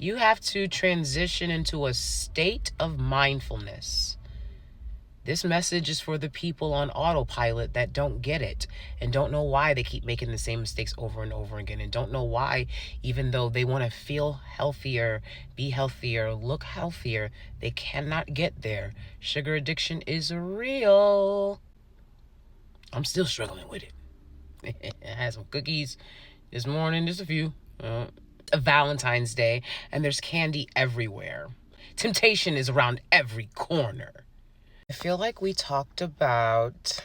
You have to transition into a state of mindfulness. This message is for the people on autopilot that don't get it and don't know why they keep making the same mistakes over and over again, and don't know why, even though they want to feel healthier, be healthier, look healthier, they cannot get there. Sugar addiction is real. I'm still struggling with it. I had some cookies this morning, just a few. Valentine's Day, and there's candy everywhere. Temptation is around every corner. I feel like we talked about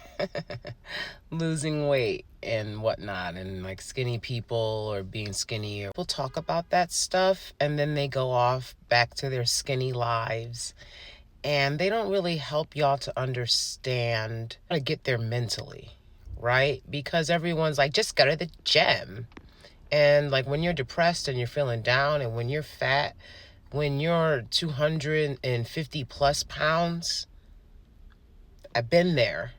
losing weight and whatnot, and like skinny people or being skinny. People talk about that stuff, and then they go off back to their skinny lives, and they don't really help y'all to understand how to get there mentally, right? Because everyone's like, just go to the gym. And like when you're depressed and you're feeling down, and when you're fat, when you're 250 plus pounds, I've been there.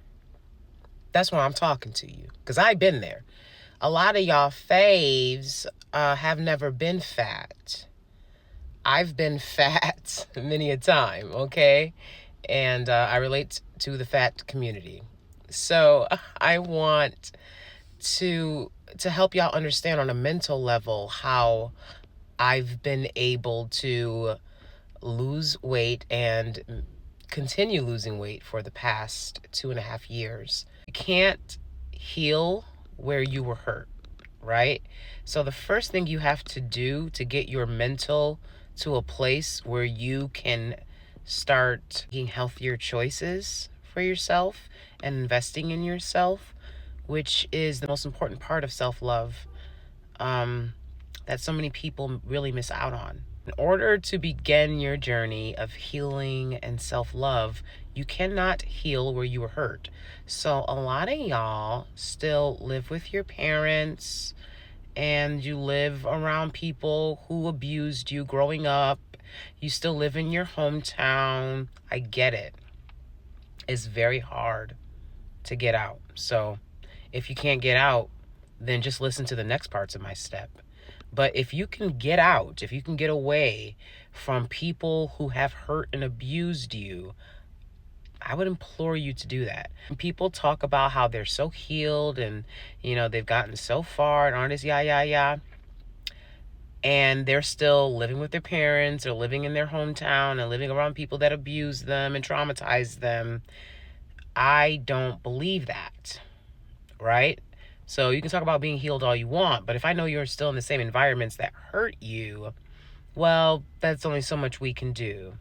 That's why I'm talking to you, because I've been there. A lot of y'all faves have never been fat. I've been fat many a time, okay? And I relate to the fat community. So I want to help y'all understand on a mental level how I've been able to lose weight and continue losing weight for the past 2.5 years. You can't heal where you were hurt, right? So the first thing you have to do to get your mental to a place where you can start making healthier choices for yourself and investing in yourself, which is the most important part of self-love, that so many people really miss out on. In order to begin your journey of healing and self-love, you cannot heal where you were hurt. So a lot of y'all still live with your parents, and you live around people who abused you growing up. You still live in your hometown. I get it. It's very hard to get out. So if you can't get out, then just listen to the next parts of my step. But if you can get out, if you can get away from people who have hurt and abused you, I would implore you to do that. People talk about how they're so healed and, they've gotten so far and aren't as and they're still living with their parents or living in their hometown and living around people that abuse them and traumatize them. I don't believe that, right? So you can talk about being healed all you want, but if I know you're still in the same environments that hurt you, well, that's only so much we can do.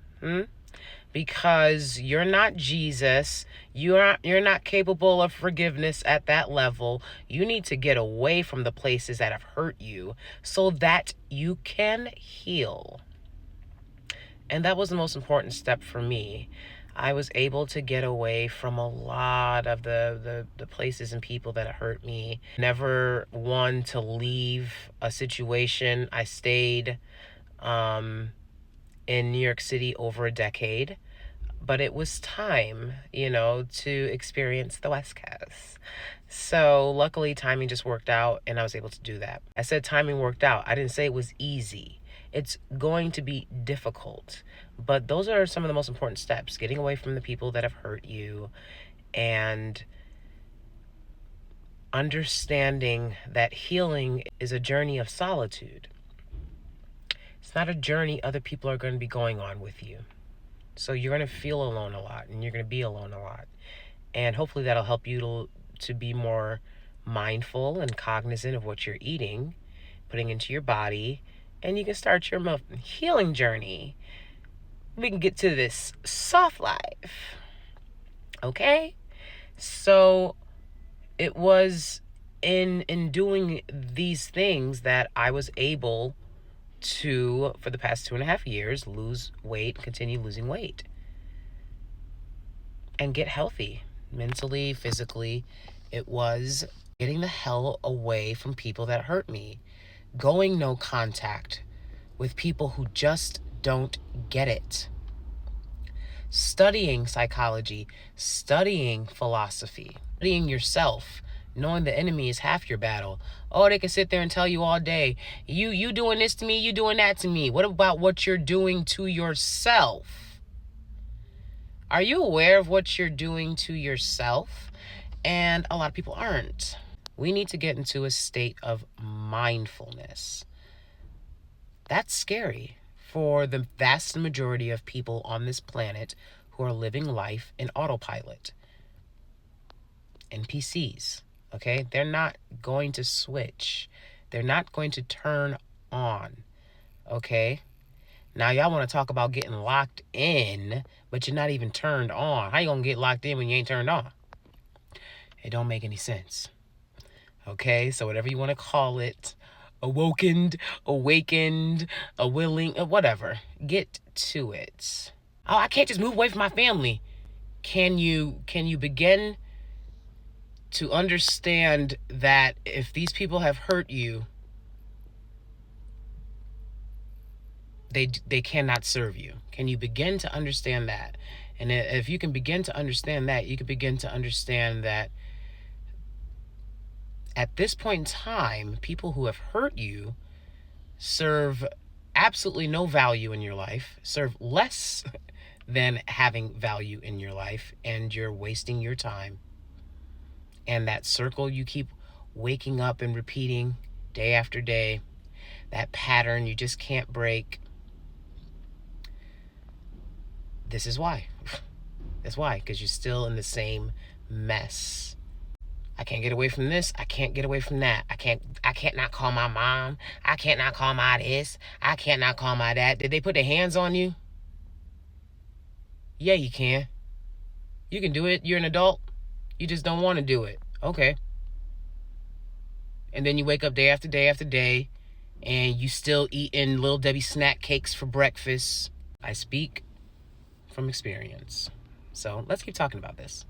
Because you're not Jesus. You're not capable of forgiveness at that level. You need to get away from the places that have hurt you so that you can heal. And that was the most important step for me. I was able to get away from a lot of the places and people that hurt me. Never one to leave a situation. I stayed in New York City over a decade, but it was time, to experience the West Coast. So luckily timing just worked out and I was able to do that. I said timing worked out. I didn't say it was easy. It's going to be difficult, but those are some of the most important steps: getting away from the people that have hurt you and understanding that healing is a journey of solitude. It's not a journey other people are going to be going on with you. So you're going to feel alone a lot, and you're going to be alone a lot. And hopefully that'll help you to be more mindful and cognizant of what you're eating, putting into your body, and you can start your healing journey. We can get to this soft life. Okay? So it was in doing these things that I was able to, for the past 2.5 years, lose weight, continue losing weight, and get healthy mentally, physically. It was getting the hell away from people that hurt me, going no contact with people who just don't get it, studying psychology, studying philosophy, studying yourself, Knowing the enemy is half your battle. Oh, they can sit there and tell you all day, you doing this to me, you doing that to me. What about what you're doing to yourself? Are you aware of what you're doing to yourself? And a lot of people aren't. We need to get into a state of mindfulness. That's scary for the vast majority of people on this planet who are living life in autopilot. NPCs, okay? They're not going to switch. They're not going to turn on, okay? Now, y'all want to talk about getting locked in, but you're not even turned on. How you going to get locked in when you ain't turned on? It don't make any sense, okay? So whatever you want to call it, awakened, a willing, whatever, get to it. Oh, I can't just move away from my family. Can you begin to understand that if these people have hurt you, they cannot serve you? Can you begin to understand that? And if you can begin to understand that, you can begin to understand that at this point in time, people who have hurt you serve absolutely no value in your life, serve less than having value in your life, and you're wasting your time. And that circle you keep waking up and repeating day after day, that pattern you just can't break. This is why. That's why, because you're still in the same mess. I can't get away from this. I can't get away from that. I can't not call my mom. I can't not call my this. I can't not call my that. Did they put their hands on you? Yeah, you can. You can do it. You're an adult. You just don't want to do it. Okay. And then you wake up day after day after day, and you still eating Little Debbie snack cakes for breakfast. I speak from experience. So let's keep talking about this.